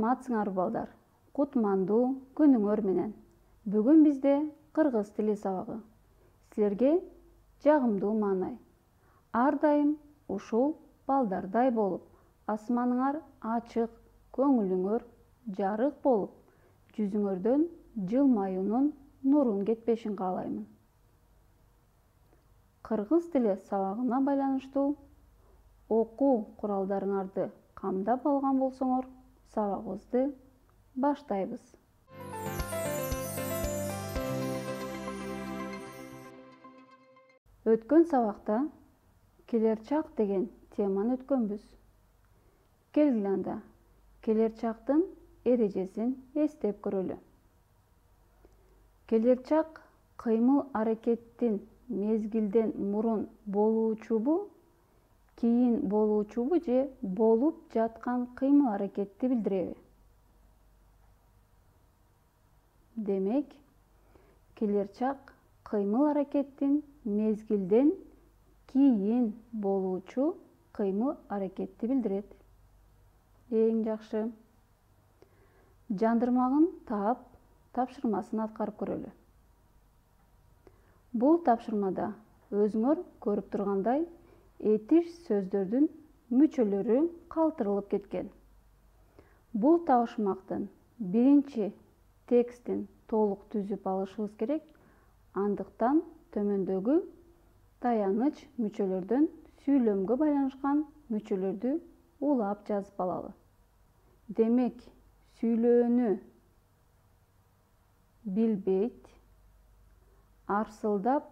Азаматсыңар балдар, кутмандуу күнүңөр менен. Бүгүн бизде кыргыз тили сабагы. Силерге жагымдуу маанай. Ар дайым ушул балдардай болуп, асманыңар ачык, көңүлүңөр жарык болуп, жүзүңөрдөн жылмаюунун нурун кетпешин каалаймын. Кыргыз тили сабагына байланыштуу окуу куралдарыңарды камдап алган болсоңор, сабагыбызды баштайбыз. Өткөн сабакта келер чак деген теманы өткөнбүз. Келгиле анда келер чактын эрежесин эстеп көрөлү. Келер чак кыймыл аракеттин мезгилден мурун болуучубу, кийин болуучубу же болуп жаткан кыймыл аракетти билдиреби? Демек, келер чак кыймыл аракеттин мезгилден кийин болуучу кыймыл аракетти билдирет. Эң жакшы. Жандырмагын таап, тапшырмасын аткарып көрөлү. Бул тапшырмада өзүңөр көрүп тургандай этиш сөздөрдүн мүчөлөрү калтырылып кеткен. Бул табышмактын биринчи текстин толук түзүп алышыбыз керек, андыктан төмөндөгү таяныч мүчөлөрдөн сүйлөмгө байланышкан мүчөлөрдү улап жазып алалы. Демек, сүйлөөнү билбейт, арсылдап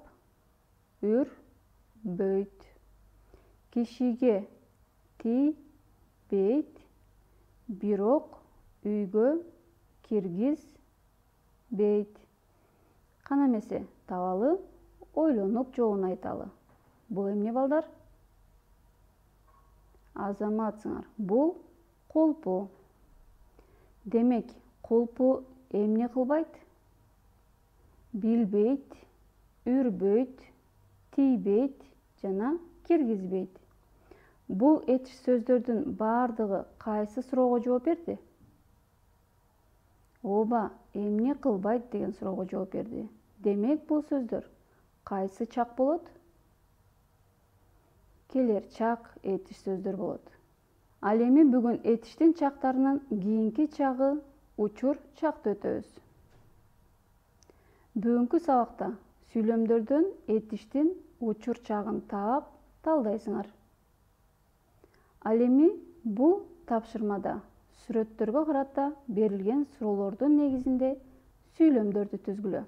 үрбөйт, кишиге тийбейт, бирок үйгө киргизбейт. Кана эмесе табалы, ойлонуп жообун айталы. Бул эмне балдар? Азаматсыңар. Бул кулпу. Демек, кулпу эмне кылбайт? Билбейт, үрбөйт, тийбейт жана киргизбейт. Бул этиш сөздөрдүн бардыгы кайсы суроого жооп берди? Ооба, эмне кылбайт деген суроого жооп берди. Демек, бул сөздөр кайсы чак болот? Келер чак этиш сөздөр болот. Ал эми бүгүн этиштин чактарынын кийинки чагы учур чакты өтөбүз. Бүгүнкү сабакта сүйлөмдөрдөн этиштин учур чагын таап, талдайсыңар. Ал эми бул тапшырмада сүрөттөргө карата берилген суроолордун негизинде сүйлөмдөрдү түзгүлө.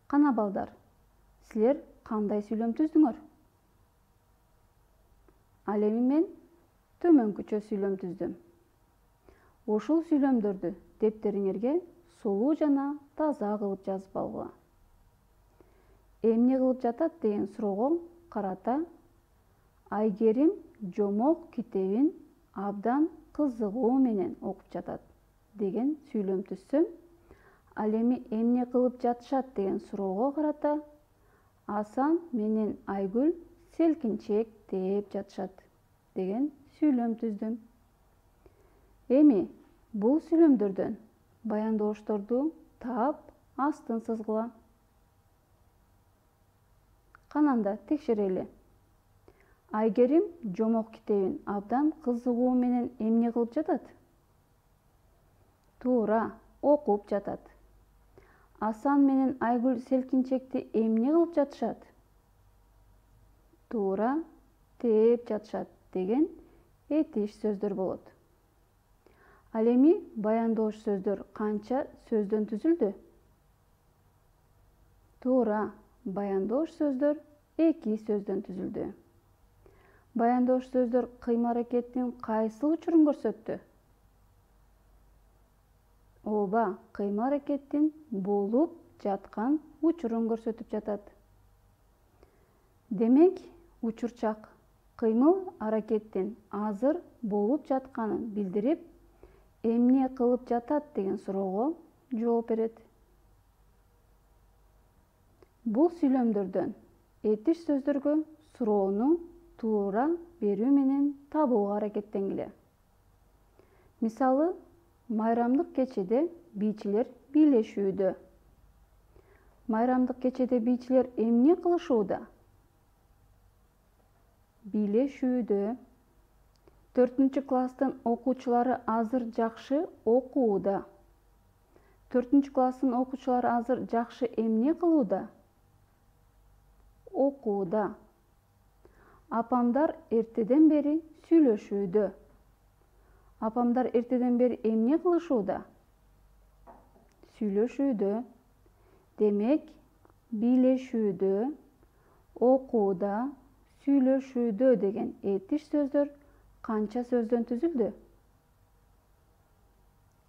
Кана балдар, силер кандай сүйлөм түздүңөр? Ал эми мен төмөнкүчө сүйлөм түздүм. Ушул сүйлөмдөрдү дептериңерге сулуу жана таза кылып жазып алгыла. Эмне кылып жатат деген суроого карата Айгерим Жомок китебин абдан кызыгуу менен окуп жатат деген сүйлөм түзсөм, ал эми эмне кылып жатышат деген суроого карата Асан менен Айгүл селкинчек тээп жатышат деген сүйлөм түздүм. Эми бул сүйлөмдөрдөн баяндоошторду таап, астын сызгыла. Кананда текшерели. Айгерим Жомок китебин абдан кызыгуу менен эмне кылып жатат? Туура, окуп жатат. Асан менен Айгүл селкинчекти эмне кылып жатышат? Туура, тээп жатышат деген этиш сөздөр болот. Ал эми баяндооч сөздөр канча сөздөн түзүлдү? Туура, баяндооч сөздөр 2 сөздөн түзүлдү. Баяндооч сөздөр кыймыл аракеттин кайсы учурун көрсөттү? Ооба, кыймыл аракеттин болуп жаткан учурун көрсөтүп жатат. Демек, учурчак кыймыл аракеттин азыр болуп жатканын билдирип, эмне кылып жатат деген суроого жооп берет. Бул сүйлөмдөрдөн этиш сөздөргө суроону туура берүү менен табууга аракеттенгиле. Мисалы, майрамдык кечеде бийчилер бийлешүүдө. Майрамдык кечеде бийчилер эмне кылышууда? Бийлешүүдө. 4-класстын окуучулары азыр жакшы окууда. 4-класстын окуучулары азыр жакшы эмне кылууда? Окууда. Апамдар эртеден бери сүйлөшүүдө. Апамдар эртеден бери эмне кылышууда? Сүйлөшүүдө. Демек, бийлешүүдө, окууда, сүйлөшүүдө деген этиш сөздөр канча сөздөн түзүлдү?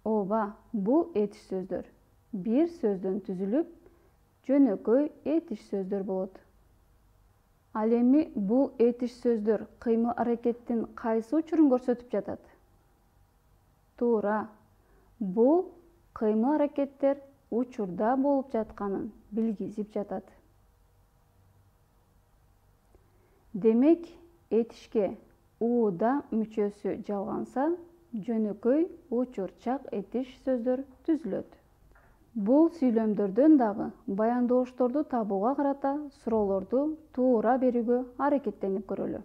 Ооба, бул этиш сөздөр бир сөздөн түзүлүп, жөнөкөй этиш сөздөр болот. Ал эми бул этиш сөздөр кыймыл-аракеттин кайсы учурун көрсөтүп жатат? Туура. Бул кыймыл-аракеттер учурда болуп жатканын билгизип жатат. Демек, этишке ууда мүчөсү жалганса, жөнөкөй учурчак этиш сөздөр түзүлөт. Бул сүйлөмдөрдөн дагы баяндоошторду табууга карата суроолорду туура берүүгө аракеттенип көрөлү.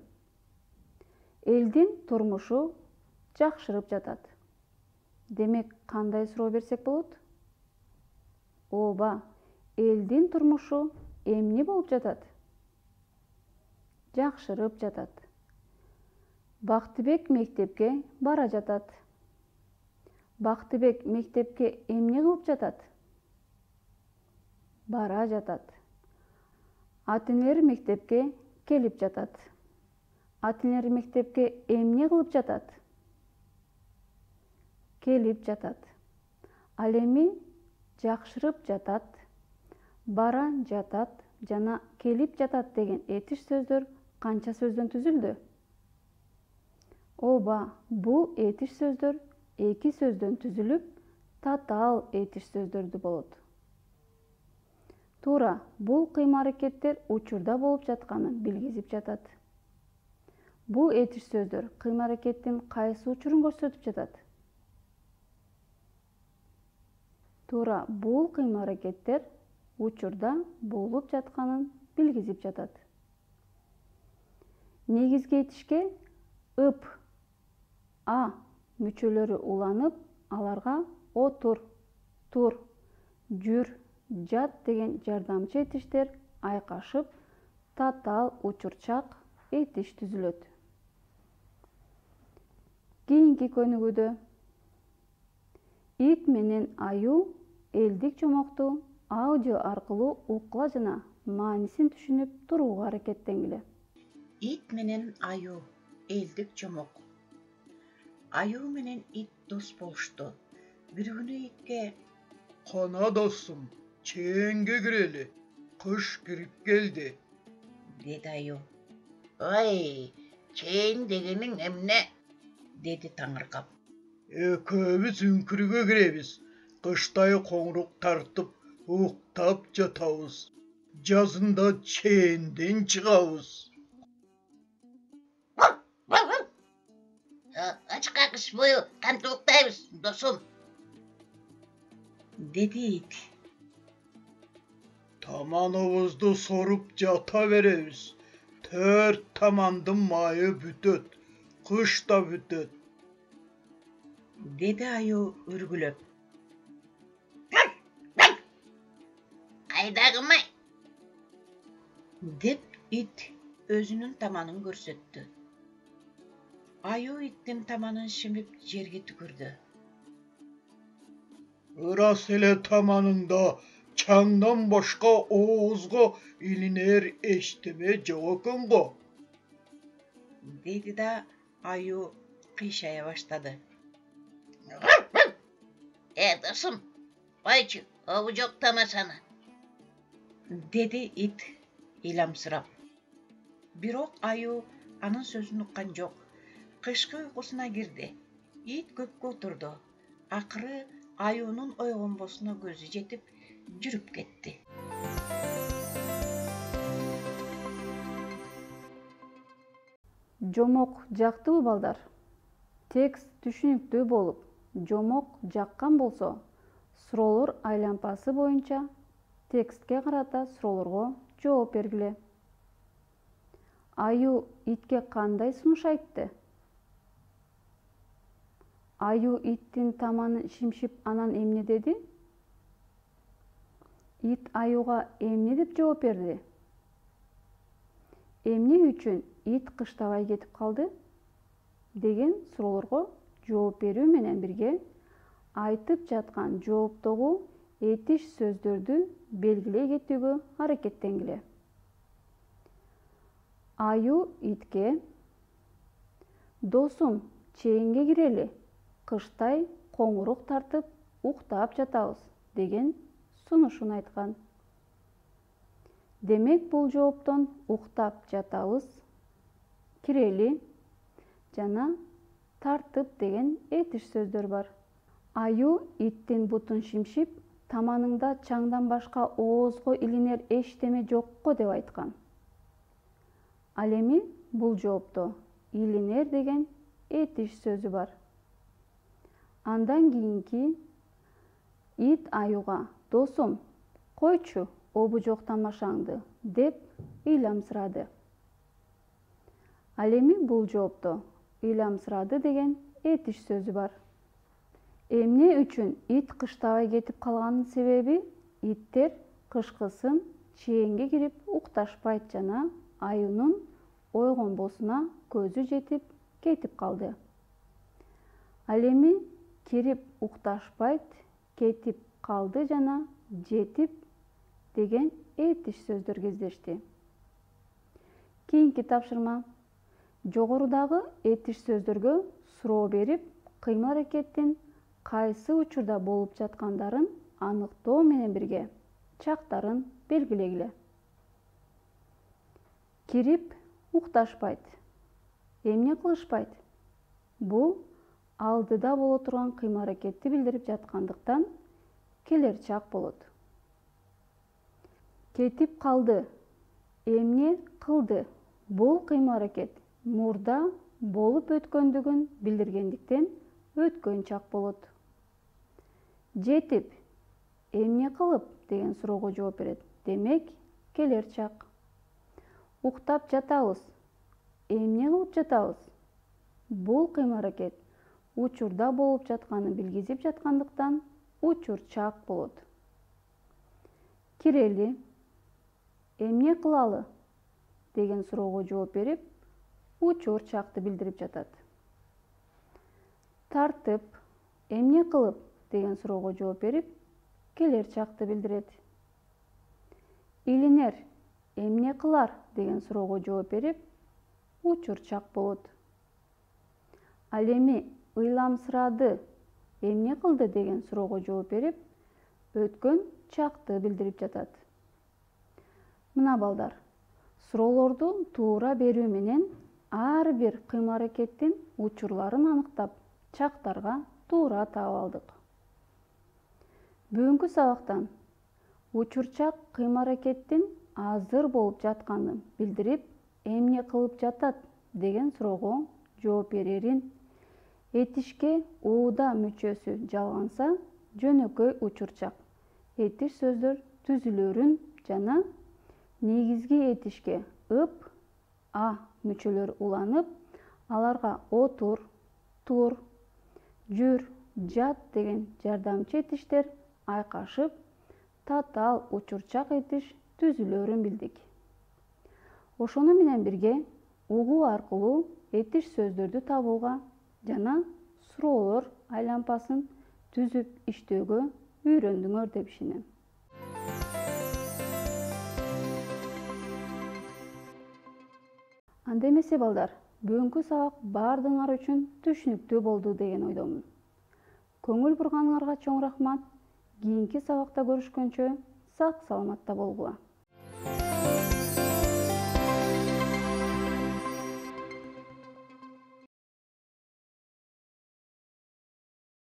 Элдин турмушу жакшырып жатат. Демек, кандай суроо берсек болот? Ооба, элдин турмушу эмне болуп жатат? Жакшырып жатат. Бактыбек мектепке бара жатат. Бактыбек мектепке эмне кылып жатат? Бара жатат. Ата-энелери мектепке келип жатат. Ата-энелери мектепке эмне кылып жатат? Келип жатат. Ал эми жакшырып жатат, бара жатат жана келип жатат деген этиш сөздөр канча сөздөн түзүлдү? Ооба, бул этиш сөздөр эки сөздөн түзүлүп, татаал этиш сөздөрдү болот. Туура, бул кыймыл-аракеттер учурда болуп жатканын билгизип жатат. Бул этиш сөздөр кыймыл-аракеттин кайсы учурун көрсөтүп жатат? Туура, бул кыймыл-аракеттер учурда болуп жатканын билгизип жатат. Негизги этишке ып, а мүчөлөрү уланып, аларга отур, тур, жүр, жат деген жардамчы этиштер айкашып, татаал учурчак этиш түзүлөт. Кийинки көнүгүүдө ит менен аюу элдик жомокту аудио аркылуу уккула жана маанисин түшүнүп турууга аракеттенгиле. Ит менен аюу элдик жомок. Аюу менен ит дос болушту. Бир күнү итке: "Кана досум, чээнге кирели, кыш кирип келди" деди аюу. "Ой, чээн дегениң эмне?" деди таңыркап. "Экөөбүз үңкүргө киребиз, кыштай коңурук тартып, уктап жатабыз. Жазында чээнден чыгабыз." "Ачка кыш бою кантип уктайбыз, досум?" деди ит. "Таманыбызды соруп жата беребиз. Төрт тамандын майы бүтөт, кыш да бүтөт" деди аюу үргүлөп. "Кайдагы май?" деп ит өзүнүн таманын көрсөттү. Аюу иттин таманын шимип жерге түкүрдү. "Ырас эле таманыңда чаңдан башка оозго илинер эчтеме жок экен го" деди да аюу кыйшая баштады. Досум, койчу, обу жок тамасаны" деди ит ыйламсырап. Бирок аюу анын сөзүн уккан жок. Кышкы уйкусуна кирди. Ит көпкө отурду. Акыры аюунун ойгонбосуна көзү жетип, жүрүп кетти. Жомок жактыбы балдар? Текст түшүнүктүү болуп, жомок жаккан болсо, суроолор айлампасы боюнча текстке карата суроолорго жооп бергиле. Аю итке кандай сунуш айтты? Аю иттин таманын шимшип анан эмне деди? Ит аюга эмне деп жооп берди? Эмне үчүн ит кыштабай кетип калды? Деген суроолорго жооп берүү менен бирге айтып жаткан жооптогу этиш сөздөрдү белгилей кетүүгө аракеттенгиле. Аю итке: досум, чээнге кирели, кыштай коңурук тартып уктап жатабыз деген сунушун айткан. Демек бул жооптон уктап жатабыз, кирели жана тартып деген этиш сөздөр бар. Аю иттин бутун шимшип, таманыңда чаңдан башка оозго илинер эчтеме жокко деп айткан. Ал эми бул жоопто илинер деген этиш сөзү бар. Андан кийинки ит аюга: досум, койчу обужок тамашаңды деп ыйламсырады. Ал эми бул жоопто ыйламсырады деген этиш сөзү бар. Эмне үчүн ит кыштабай кетип калганын себеби иттер кышкысын чээнге кирип укташпайт жана аюнун ойгонбосуна көзү жетип кетип калды. Ал эми кирип укташпайт, кетип калды жана жетип деген этиш сөздөр кездешти. Кийинки тапшырма: жогорудагы этиш сөздөргө суроо берип, кыймыл-аракеттин кайсы учурда болуп жаткандарын аныктоо менен бирге чактарын белгилегиле. Кирип укташпайт. Эмне кылышпайт? Бул алдыда боло турган кыймыл-аракетти билдирип жаткандыктан келер чак болот. Кетип калды. Эмне кылды? Бул кыймыл-аракет мурда болуп өткөндүгүн билдиргендиктен өткөн чак болот. Жетип, эмне кылып деген суроого жооп берет. Демек, келер чак. Уктап жатабыз. Эмне кылып жатабыз? Бул кыймыл-аракет учурда болуп жатканын билгизип жаткандыктан учур чак болот. Кирели, эмне кылалы деген суроого жооп берип, учур чакты билдирип жатат. Тартып, эмне кылып деген суроого жооп берип, келер чакты билдирет. Илинер, эмне кылар деген суроого жооп берип, учур чак болот. Ал эми ыйламсырады, эмне кылды деген суроого жооп берип, өткөн чакты билдирип жатат. Мына балдар, суроолорду туура берүү менен ар бир кыймыл-аракеттин учурларын аныктап, чактарга туура таап алдык. Бүгүнкү сабактан учурчак кыймыл-аракеттин азыр болуп жатканын билдирип, эмне кылып жатат деген суроого жооп берерин, этишке ууда мүчөсү жалганса жөнөкөй учурчак этиш сөздөр түзүлөрүн жана негизги этишке ып, а мүчөлөр уланып, аларга отур, тур, жүр, жат деген жардамчы этиштер айкашып, татаал учурчак этиш түзүлөрүн билдик. Ошону менен бирге угуу аркылуу этиш сөздөрдү табууга жана суроолор айлампасын түзүп иштөөгө үйрөндүңөр деп ишенем. Анда эмесе балдар, бүгүнкү сабак баардыгыңар үчүн түшүнүктүү болду деген ойдомун. Көңүл бурганыңарга чоң рахмат. Кийинки сабакта көрүшкөнчө сак саламатта болгула.